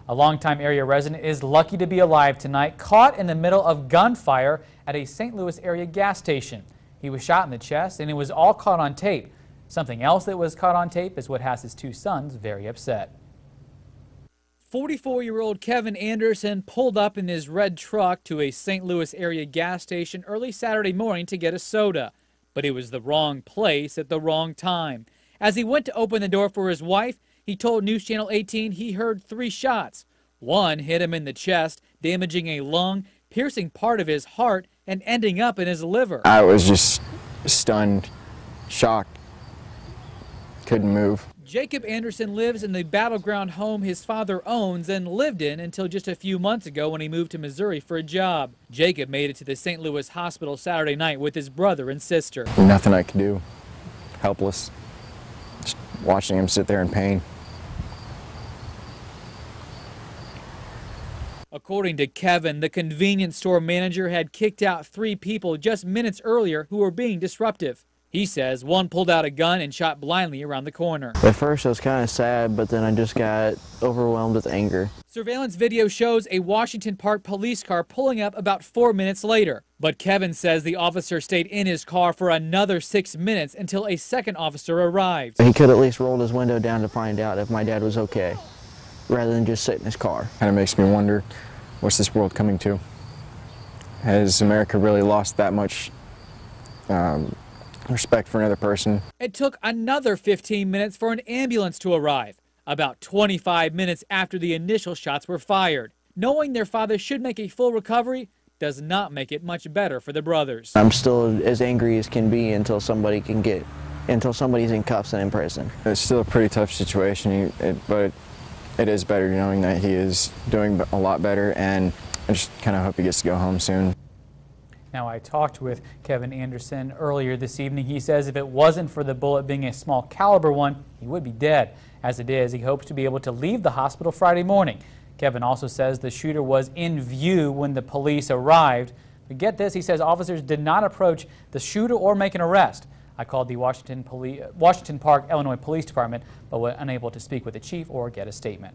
A longtime area resident is lucky to be alive tonight, caught in the middle of gunfire at a St. Louis area gas station. He was shot in the chest, and it was all caught on tape. Something else that was caught on tape is what has his two sons very upset. 44-year-old Kevin Anderson pulled up in his red truck to a St. Louis area gas station early Saturday morning to get a soda. But it was the wrong place at the wrong time. As he went to open the door for his wife, he told News Channel 18 he heard 3 shots. One hit him in the chest, damaging a lung, piercing part of his heart, and ending up in his liver. I was just stunned, shocked, couldn't move. Jacob Anderson lives in the battleground home his father owns and lived in until just a few months ago when he moved to Missouri for a job. Jacob made it to the St. Louis hospital Saturday night with his brother and sister. Nothing I could do. Helpless. Just watching him sit there in pain. According to Kevin, the convenience store manager had kicked out 3 people just minutes earlier who were being disruptive. He says one pulled out a gun and shot blindly around the corner. At first I was kind of sad, but then I just got overwhelmed with anger. Surveillance video shows a Washington Park police car pulling up about 4 minutes later. But Kevin says the officer stayed in his car for another 6 minutes until a second officer arrived. He could at least roll his window down to find out if my dad was okay, rather than just sit in his car. Kind of makes me wonder, what's this world coming to? Has America really lost that much respect for another person? It took another 15 minutes for an ambulance to arrive, about 25 minutes after the initial shots were fired. Knowing their father should make a full recovery does not make it much better for the brothers. I'm still as angry as can be until somebody's in cuffs and in prison. It's still a pretty tough situation, but it is better knowing that he is doing a lot better, and I just kind of hope he gets to go home soon. Now, I talked with Kevin Anderson earlier this evening. He says if it wasn't for the bullet being a small caliber one, he would be dead. As it is, he hopes to be able to leave the hospital Friday morning. Kevin also says the shooter was in view when the police arrived. But get this, he says officers did not approach the shooter or make an arrest. I called the Washington Park, Illinois Police Department, but was unable to speak with the chief or get a statement.